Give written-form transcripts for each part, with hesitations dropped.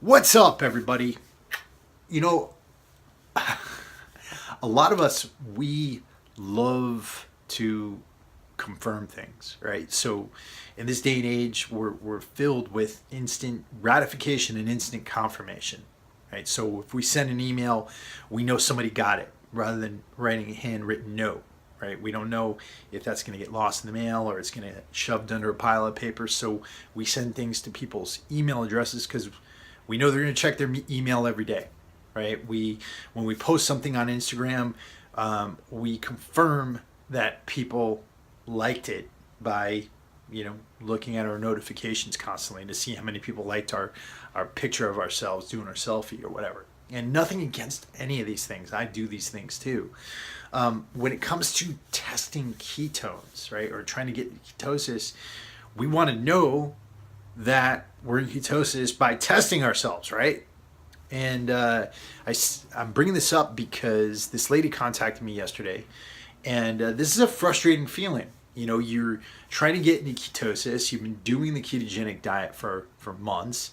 What's up, everybody? You know, a lot of us, we love to confirm things, right? So, in this day and age, we're filled with instant gratification and instant confirmation, right? So, if we send an email, we know somebody got it rather than writing a handwritten note, right? We don't know if that's going to get lost in the mail or it's going to get shoved under a pile of paper. So, we send things to people's email addresses because we know they're going to check their email every day, right? When we post something on Instagram, we confirm that people liked it by looking at our notifications constantly to see how many people liked our picture of ourselves doing our selfie or whatever. And nothing against any of these things. I do these things too. When it comes to testing ketones, right, or trying to get ketosis, we want to know that we're in ketosis by testing ourselves, right? And I'm bringing this up because this lady contacted me yesterday, and this is a frustrating feeling. You're trying to get into ketosis. You've been doing the ketogenic diet for months,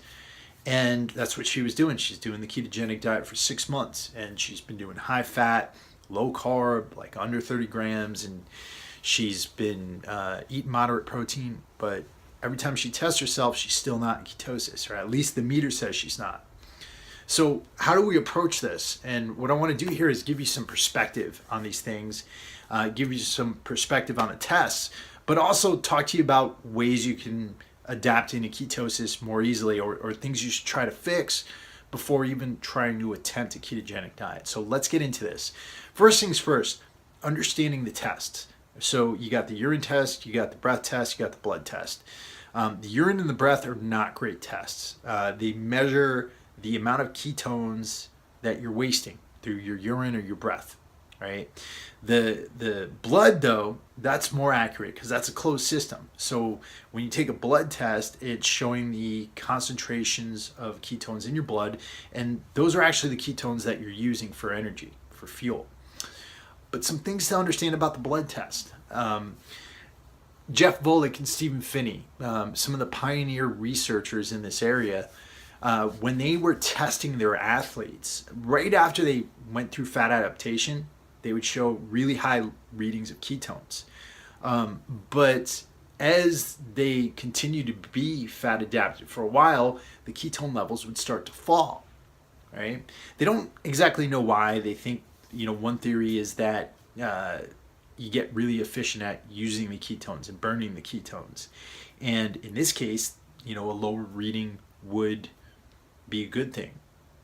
and that's what she was doing. She's doing the ketogenic diet for 6 months, and she's been doing high fat, low carb, like under 30 grams, and she's been eating moderate protein, but every time she tests herself, she's still not in ketosis, or at least the meter says she's not. So how do we approach this? And what I want to do here is give you some perspective on these things, give you some perspective on the tests, but also talk to you about ways you can adapt into ketosis more easily, or things you should try to fix before even trying to attempt a ketogenic diet. So let's get into this. First things first, understanding the tests. So you got the urine test, you got the breath test, you got the blood test. The urine and the breath are not great tests. They measure the amount of ketones that you're wasting through your urine or your breath, right? The blood, though, that's more accurate because that's a closed system. So when you take a blood test, it's showing the concentrations of ketones in your blood, and those are actually the ketones that you're using for energy, for fuel. But some things to understand about the blood test. Jeff Volek and Stephen Finney, some of the pioneer researchers in this area, when they were testing their athletes, right after they went through fat adaptation, they would show really high readings of ketones. But as they continued to be fat adapted for a while, the ketone levels would start to fall, right? They don't exactly know why. They think, one theory is that you get really efficient at using the ketones and burning the ketones. And in this case, a lower reading would be a good thing,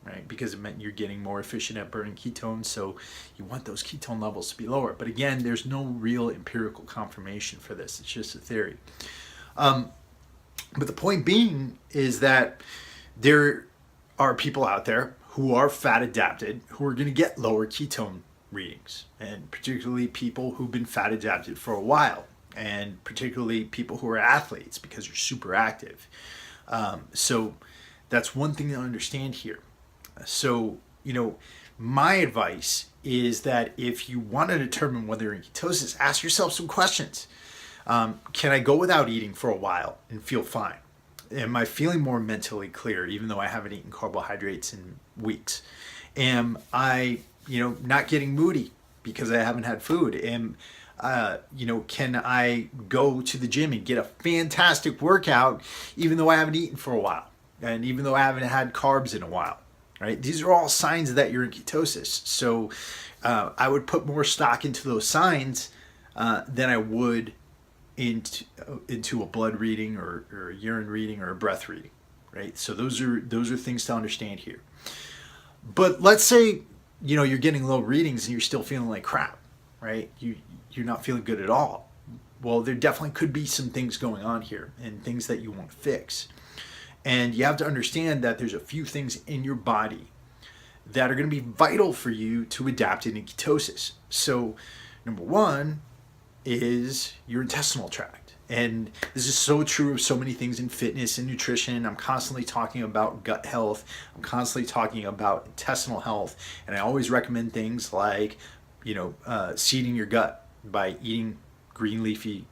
right? Because it meant you're getting more efficient at burning ketones, so you want those ketone levels to be lower. But again, there's no real empirical confirmation for this. It's just a theory. But the point being is that there are people out there who are fat adapted who are going to get lower ketone readings, and particularly people who've been fat adapted for a while, and particularly people who are athletes because you're super active. So that's one thing to understand here. So, my advice is that if you want to determine whether you're in ketosis, ask yourself some questions. Can I go without eating for a while and feel fine? Am I feeling more mentally clear even though I haven't eaten carbohydrates in weeks? Am I, not getting moody because I haven't had food? Can I go to the gym and get a fantastic workout even though I haven't eaten for a while? And even though I haven't had carbs in a while, right? These are all signs that you're in ketosis. So I would put more stock into those signs than I would into a blood reading or a urine reading or a breath reading, right? So those are things to understand here. But let's say you're getting low readings and you're still feeling like crap, right? You're not feeling good at all. Well, there definitely could be some things going on here and things that you want to fix. And you have to understand that there's a few things in your body that are going to be vital for you to adapt into ketosis. So number one is your intestinal tract. And this is so true of so many things in fitness and nutrition. I'm constantly talking about gut health. I'm constantly talking about intestinal health. And I always recommend things like, seeding your gut by eating green leafy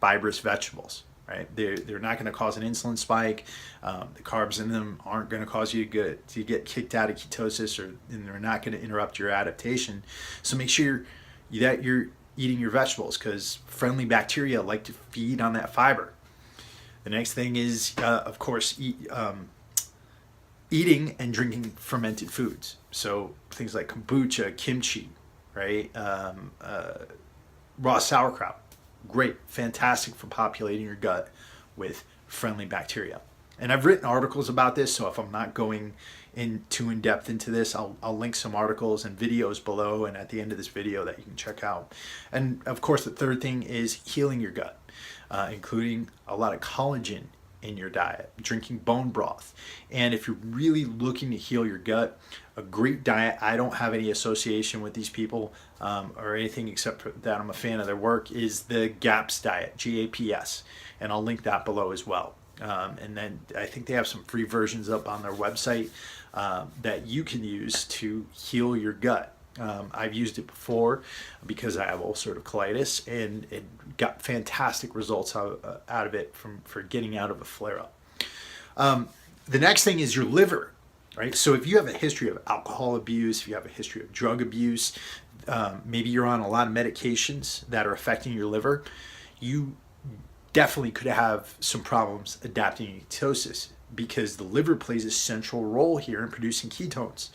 fibrous vegetables, right? They're not going to cause an insulin spike. The carbs in them aren't going to cause you to get kicked out of ketosis, and they're not going to interrupt your adaptation. So make sure that you're eating your vegetables, because friendly bacteria like to feed on that fiber. The next thing is, of course, eating and drinking fermented foods. So things like kombucha, kimchi, right? Raw sauerkraut. Great, fantastic for populating your gut with friendly bacteria. And I've written articles about this, so if I'm not going too in depth into this, I'll link some articles and videos below and at the end of this video that you can check out. And of course, the third thing is healing your gut, including a lot of collagen in your diet, drinking bone broth. And if you're really looking to heal your gut, a great diet, I don't have any association with these people or anything except for that I'm a fan of their work, is the GAPS diet, GAPS. And I'll link that below as well. And then I think they have some free versions up on their website that you can use to heal your gut. I've used it before because I have ulcerative colitis, and it got fantastic results out of it for getting out of a flare-up. The next thing is your liver, right? So if you have a history of alcohol abuse, if you have a history of drug abuse, maybe you're on a lot of medications that are affecting your liver, you definitely could have some problems adapting to ketosis, because the liver plays a central role here in producing ketones.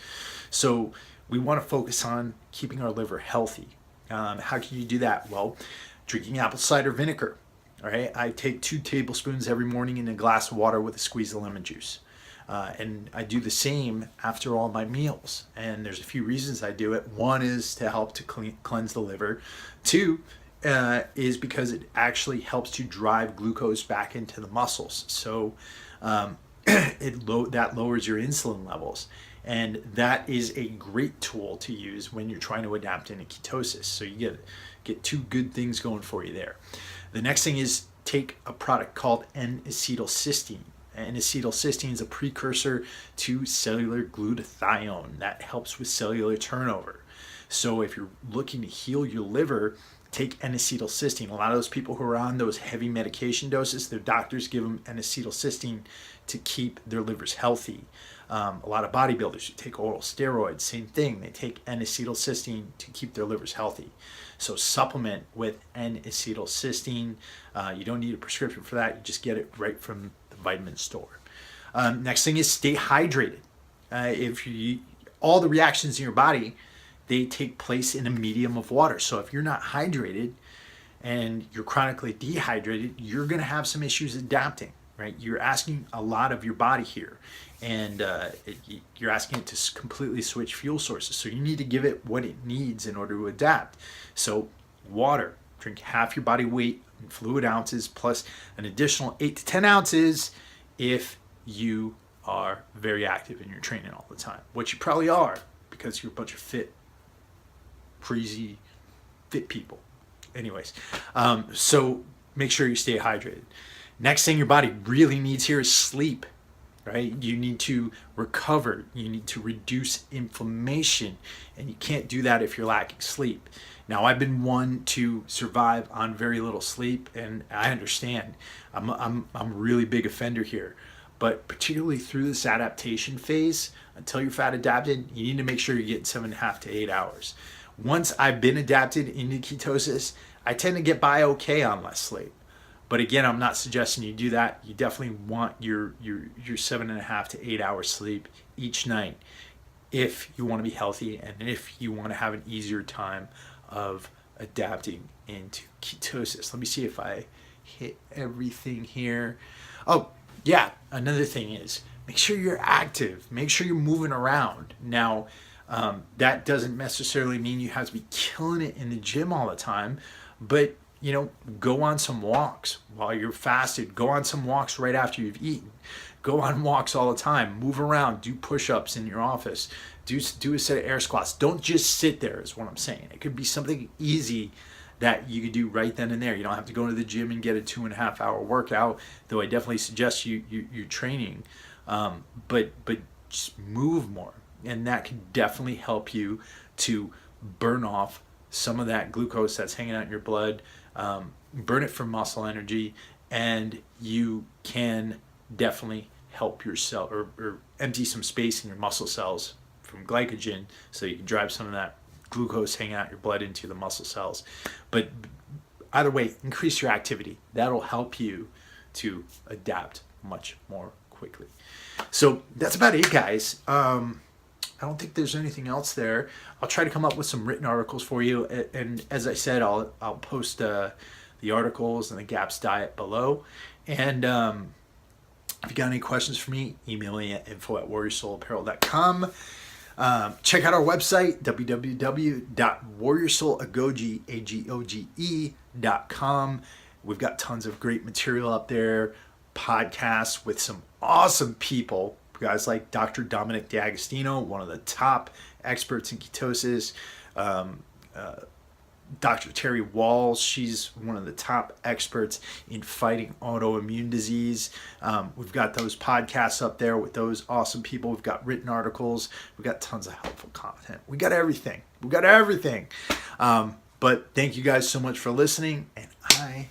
So we want to focus on keeping our liver healthy. How can you do that? Well, drinking apple cider vinegar. All right, I take 2 tablespoons every morning in a glass of water with a squeeze of lemon juice. And I do the same after all my meals. And there's a few reasons I do it. One is to help to cleanse the liver. 2 is because it actually helps to drive glucose back into the muscles. So that lowers your insulin levels. And that is a great tool to use when you're trying to adapt into ketosis. So you get 2 good things going for you there. The next thing is take a product called N-acetylcysteine. N-acetylcysteine is a precursor to cellular glutathione that helps with cellular turnover. So if you're looking to heal your liver, take N-acetylcysteine. A lot of those people who are on those heavy medication doses, their doctors give them N-acetylcysteine to keep their livers healthy. A lot of bodybuilders who take oral steroids, same thing. They take N-acetylcysteine to keep their livers healthy. So supplement with N-acetylcysteine. You don't need a prescription for that. You just get it right from the vitamin store. Next thing is stay hydrated. All the reactions in your body, they take place in a medium of water. So if you're not hydrated and you're chronically dehydrated, you're going to have some issues adapting, right? You're asking a lot of your body here, and you're asking it to completely switch fuel sources. So you need to give it what it needs in order to adapt. So water, drink half your body weight in fluid ounces plus an additional 8 to 10 ounces if you are very active and you're training all the time, which you probably are because you're a bunch of fit people. Anyways, so make sure you stay hydrated. Next thing your body really needs here is sleep, right? You need to recover. You need to reduce inflammation, and you can't do that if you're lacking sleep. Now, I've been one to survive on very little sleep, and I understand. I'm a really big offender here. But particularly through this adaptation phase, until you're fat adapted, you need to make sure you're getting 7.5 to 8 hours. Once I've been adapted into ketosis, I tend to get by okay on less sleep. But again, I'm not suggesting you do that. You definitely want your 7.5 to 8 hours sleep each night if you want to be healthy and if you want to have an easier time of adapting into ketosis. Let me see if I hit everything here. Oh, yeah, another thing is make sure you're active. Make sure you're moving around. Now, that doesn't necessarily mean you have to be killing it in the gym all the time, but go on some walks while you're fasted. Go on some walks right after you've eaten. Go on walks all the time. Move around. Do push-ups in your office. Do a set of air squats. Don't just sit there is what I'm saying. It could be something easy that you could do right then and there. You don't have to go to the gym and get a 2.5 hour workout, though I definitely suggest you training. But just move more. And that can definitely help you to burn off some of that glucose that's hanging out in your blood, burn it for muscle energy, and you can definitely help your cell or empty some space in your muscle cells from glycogen so you can drive some of that glucose hanging out your blood into the muscle cells. But either way, increase your activity. That'll help you to adapt much more quickly. So that's about it, guys. I don't think there's anything else there. I'll try to come up with some written articles for you, and as I said, I'll post the articles and the GAPS diet below. And if you got any questions for me, email me at info@warriorsoulapparel.com. Check out our website, www.warriorsoulagoge.com. We've got tons of great material up there, podcasts with some awesome people, guys like Dr. Dominic D'Agostino, one of the top experts in ketosis. Dr. Terry Walls, she's one of the top experts in fighting autoimmune disease. We've got those podcasts up there with those awesome people. We've got written articles. We've got tons of helpful content. We got everything. But thank you guys so much for listening, and I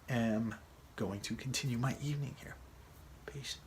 am going to continue my evening here. Peace.